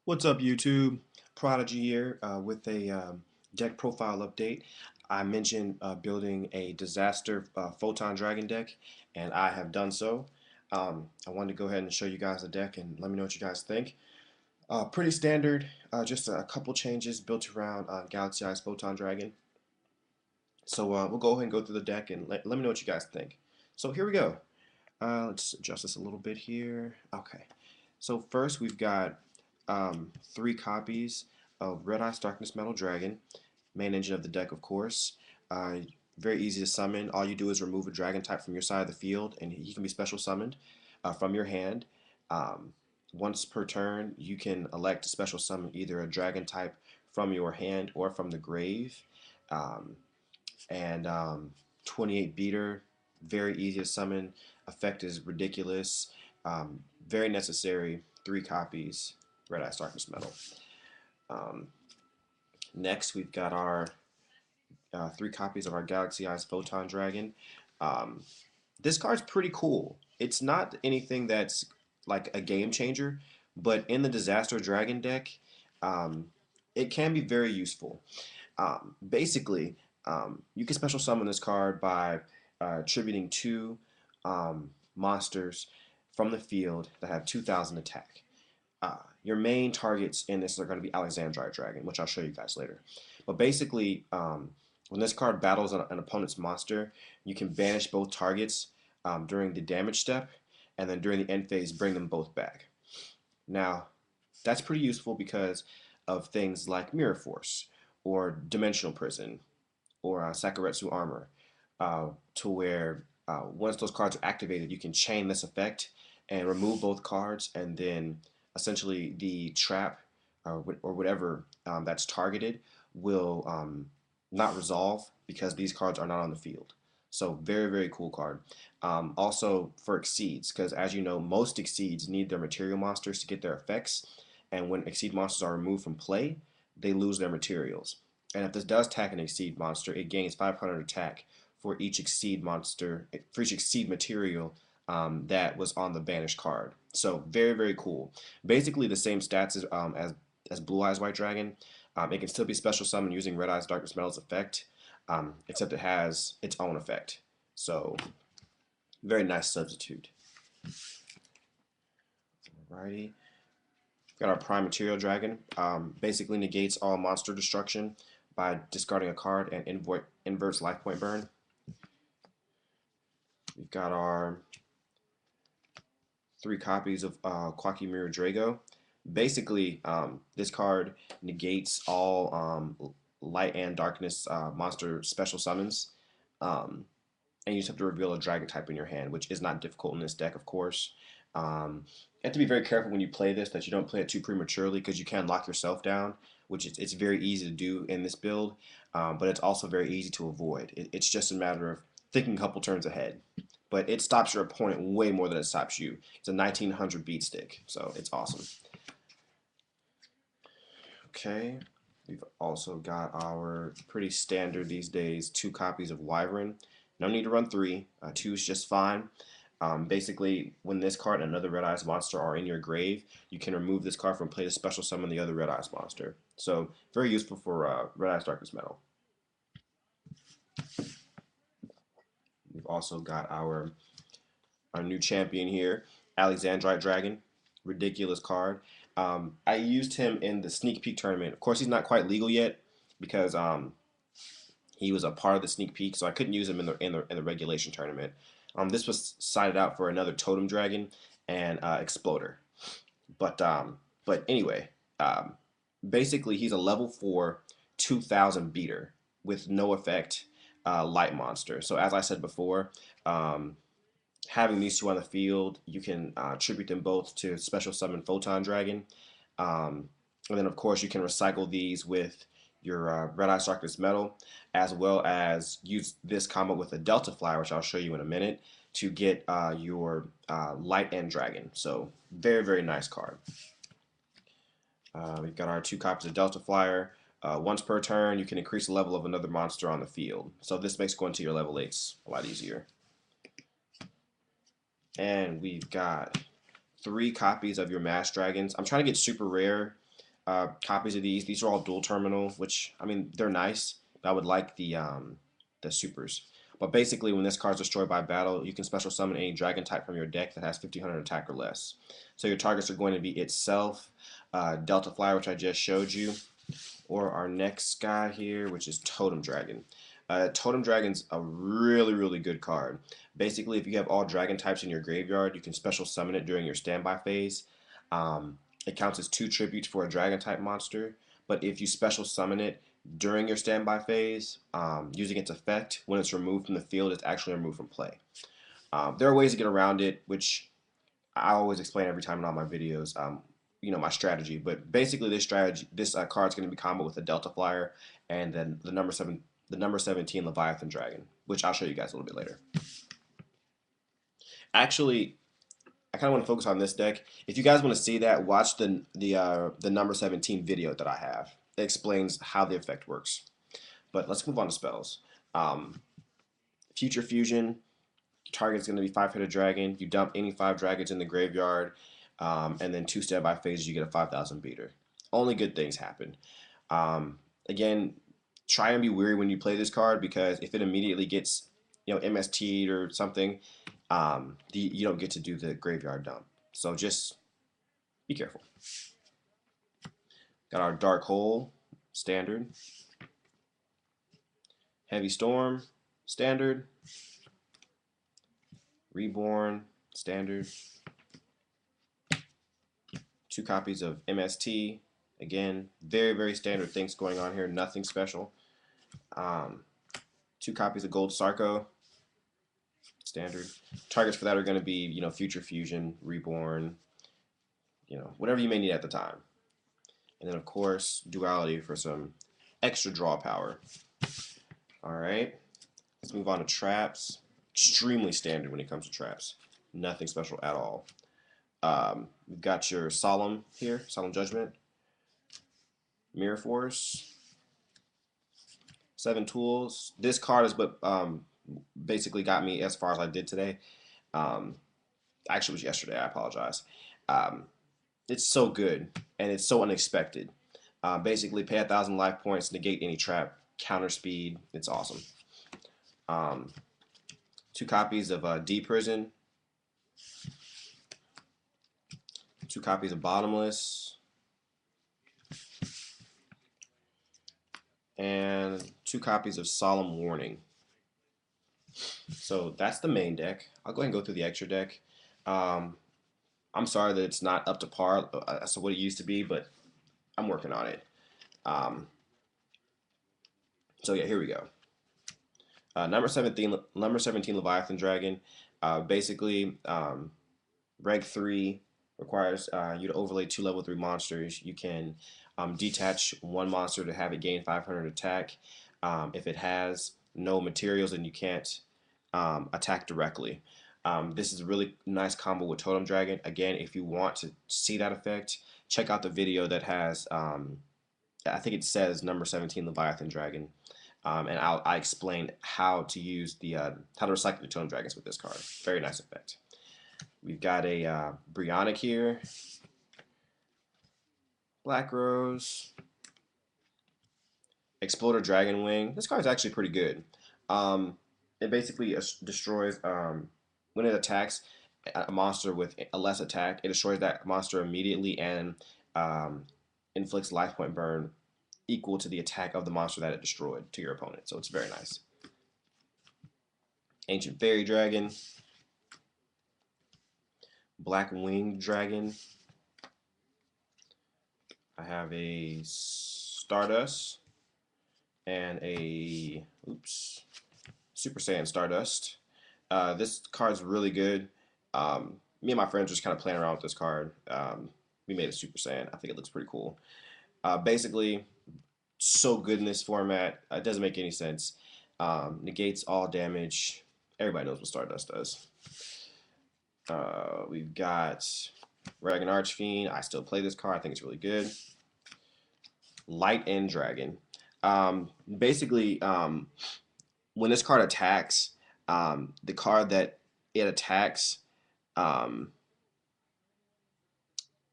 What's up, YouTube? Prodigy here with a deck profile update. I mentioned building a disaster Photon Dragon deck, and I have done so. I wanted to go ahead and show you guys the deck and let me know what you guys think. Pretty standard, just a couple changes built around Galaxy Eyes Photon Dragon. So we'll go ahead and go through the deck and let me know what you guys think. So here we go. Let's adjust this a little bit here. Okay. So first we've got three copies of Red Ice Darkness Metal Dragon, main engine of the deck, of course. Uh, Very easy to summon. All you do is remove a dragon type from your side of the field, and he can be special summoned from your hand. Um, Once per turn, you can elect to special summon either a dragon type from your hand or from the grave. Um, and 28 beater, very easy to summon. Effect is ridiculous. Very necessary. Three copies. Red Eye Darkness Metal. Um, Next, we've got our three copies of our Galaxy Eyes Photon Dragon. Um, this card's pretty cool. It's not anything that's like a game changer, but in the Disaster Dragon deck, um, it can be very useful. Basically, you can special summon this card by attributing two monsters from the field that have 2,000 attack. Your main targets in this are going to be Alexandrite Dragon, which I'll show you guys later. But basically, when this card battles an opponent's monster, you can banish both targets during the damage step, and then during the end phase, bring them both back. Now, that's pretty useful because of things like Mirror Force, or Dimensional Prison, or Sakuretsu Armor, to where once those cards are activated, you can chain this effect and remove both cards, and then essentially the trap or whatever that's targeted will not resolve because these cards are not on the field. So very, very cool card. Also for Exceeds, because as you know, most Exceeds need their material monsters to get their effects, and when Exceed monsters are removed from play, they lose their materials. And if this does attack an Exceed monster, it gains 500 attack for each Exceed monster, for each Exceed material that was on the banished card. So very, very cool. Basically the same stats as Blue Eyes White Dragon. It can still be special summoned using Red Eyes Darkness Metal's effect, except it has its own effect. So very nice substitute. Alrighty. Got our Prime Material Dragon. Basically negates all monster destruction by discarding a card and inverts life point burn. We've got our three copies of Quaki Mirror Drago. Basically, this card negates all light and darkness monster special summons. And you just have to reveal a dragon type in your hand, which is not difficult in this deck, of course. You have to be very careful when you play this that you don't play it too prematurely because you can lock yourself down, which it's very easy to do in this build, but it's also very easy to avoid. It's just a matter of thinking a couple turns ahead. But it stops your opponent way more than it stops you. It's a 1900 beat stick, so it's awesome. Okay, we've also got our pretty standard these days two copies of Wyvern. No need to run three. Two is just fine. Basically, when this card and another Red Eyes monster are in your grave, you can remove this card from play to special summon the other Red Eyes monster. So very useful for Red Eyes Darkness Metal. We've also got our new champion here, Alexandrite Dragon. Ridiculous card. I used him in the sneak peek tournament. Of course, he's not quite legal yet because he was a part of the sneak peek, so I couldn't use him in the regulation tournament. This was sided out for another Totem Dragon and Exploder. But anyway, basically he's a level 4 2000 beater with no effect light monster. So as I said before, having these two on the field, you can attribute them both to special summon Photon Dragon. And then of course you can recycle these with your Red Eye Darkness Metal, as well as use this combo with a Delta Flyer, which I'll show you in a minute, to get your Light End Dragon. So very, very nice card. We've got our two copies of Delta Flyer. Once per turn, you can increase the level of another monster on the field. So this makes going to your level 8s a lot easier. And we've got three copies of your Mass Dragons. I'm trying to get super rare copies of these. These are all dual terminal, which I mean they're nice. I would like the supers. But basically, when this card is destroyed by battle, you can special summon any dragon type from your deck that has 1500 attack or less. So your targets are going to be itself, Delta Flyer, which I just showed you, or our next guy here, which is Totem Dragon. Totem Dragon's a really, really good card. Basically, if you have all dragon types in your graveyard, you can special summon it during your standby phase. It counts as 2 tributes for a dragon type monster, but if you special summon it during your standby phase, using its effect, when it's removed from the field, it's actually removed from play. There are ways to get around it, which I always explain every time in all my videos. My strategy, but basically this card is going to be combo with the Delta Flyer and then the number 17 Leviathan Dragon, which I'll show you guys a little bit later. Actually, I kind of want to focus on this deck. If you guys want to see that, watch the number 17 video that I have. It explains how the effect works. But let's move on to spells. Future Fusion. Your target is going to be 5-headed dragon. You dump any 5 dragons in the graveyard, and then 2 standby phases, you get a 5,000 beater. Only good things happen. Again, try and be wary when you play this card, because if it immediately gets MST'd or something, you don't get to do the graveyard dump. So just be careful. Got our Dark Hole, standard. Heavy Storm, standard. Reborn, standard. 2 copies of MST. Again, very, very standard things going on here. Nothing special. 2 copies of Gold Sarko. Standard. Targets for that are going to be, Future Fusion, Reborn, whatever you may need at the time. And then, of course, Duality for some extra draw power. All right. Let's move on to traps. Extremely standard when it comes to traps. Nothing special at all. We've got your Solemn here, Solemn Judgment. Mirror Force. 7 tools. This card is what basically got me as far as I did today. Actually, it was yesterday. I apologize. It's so good, and it's so unexpected. Basically, pay 1,000 life points, negate any trap, counter speed. It's awesome. 2 copies of D Prison. 2 copies of Bottomless. And 2 copies of Solemn Warning. So that's the main deck. I'll go ahead and go through the extra deck. I'm sorry that it's not up to par as to what it used to be, but I'm working on it. So yeah, here we go. Number 17 Leviathan Dragon. Basically, rank 3 requires you to overlay 2 level 3 monsters. You can detach 1 monster to have it gain 500 attack. If it has no materials, then you can't attack directly. This is a really nice combo with Totem Dragon. Again, if you want to see that effect, check out the video that has, I think it says number 17 Leviathan Dragon. And I explain how to use how to recycle the Totem Dragons with this card. Very nice effect. We've got a Brionic here. Black Rose. Exploder Dragon Wing. This card is actually pretty good. It basically destroys, when it attacks a monster with a less attack, it destroys that monster immediately and inflicts life point burn equal to the attack of the monster that it destroyed to your opponent. So it's very nice. Ancient Fairy Dragon. Black Winged Dragon. I have a Stardust and a Super Saiyan Stardust. This card's really good. Me and my friends just kind of playing around with this card. We made a Super Saiyan. I think it looks pretty cool. Basically, so good in this format. It doesn't make any sense. Negates all damage. Everybody knows what Stardust does. We've got Dragon Archfiend. I still play this card. I think it's really good. Light End Dragon. Basically, when this card attacks, the card that it attacks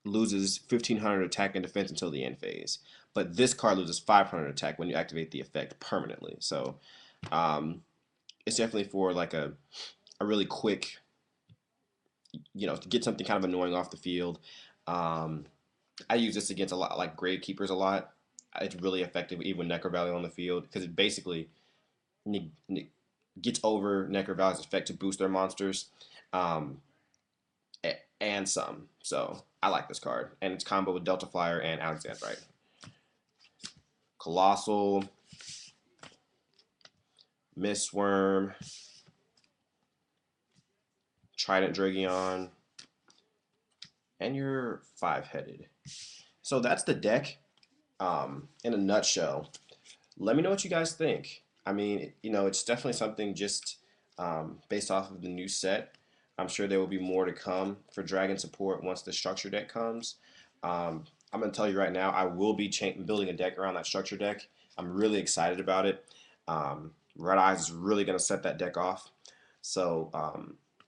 loses 1500 attack and defense until the end phase. But this card loses 500 attack when you activate the effect permanently. So um, it's definitely for like a really quick, to get something kind of annoying off the field. Um, I use this against a lot, like Gravekeepers a lot. It's really effective even with Necro Valley on the field because it basically gets over Necro Valley's effect to boost their monsters, um, and some. So I like this card, and it's combo with Delta Flyer and Alexandrite. Colossal, Mistworm, Trident Dragon, and you're 5-headed. So that's the deck in a nutshell. Let me know what you guys think. I mean, it's definitely something just based off of the new set. I'm sure there will be more to come for Dragon support once the structure deck comes. I'm going to tell you right now, I will be building a deck around that structure deck. I'm really excited about it. Red Eyes is really going to set that deck off. So,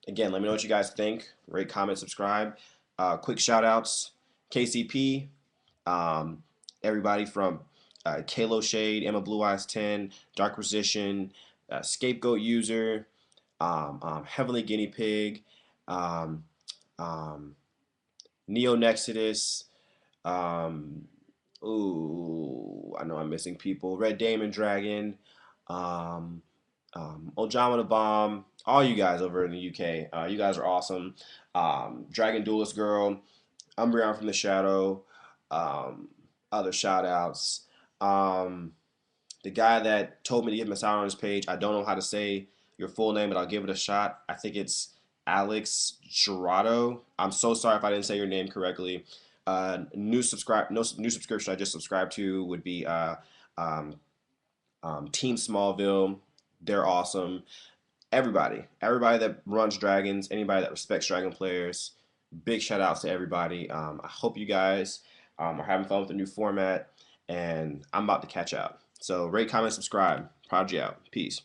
again, let me know what you guys think. Rate, comment, subscribe. Quick shout outs KCP, everybody from Kalo Shade, Emma Blue Eyes 10, Dark Position, Scapegoat User, Heavenly Guinea Pig, um, um, Neo Nexodus. Ooh, I know I'm missing people. Red Damon Dragon, um, Ojama the Bomb. All you guys over in the UK, you guys are awesome. Dragon Duelist Girl, Umbreon from the Shadow, um, other shout outs. Um, the guy that told me to give him a shout on his page, I don't know how to say your full name, but I'll give it a shot. I think it's Alex Gerardo. I'm so sorry if I didn't say your name correctly. New subscription I just subscribed to would be um, Team Smallville. They're awesome. Everybody that runs dragons, anybody that respects dragon players, big shout outs to everybody. I hope you guys are having fun with the new format, and I'm about to catch out. So rate, comment, subscribe. Prodigy out. Peace.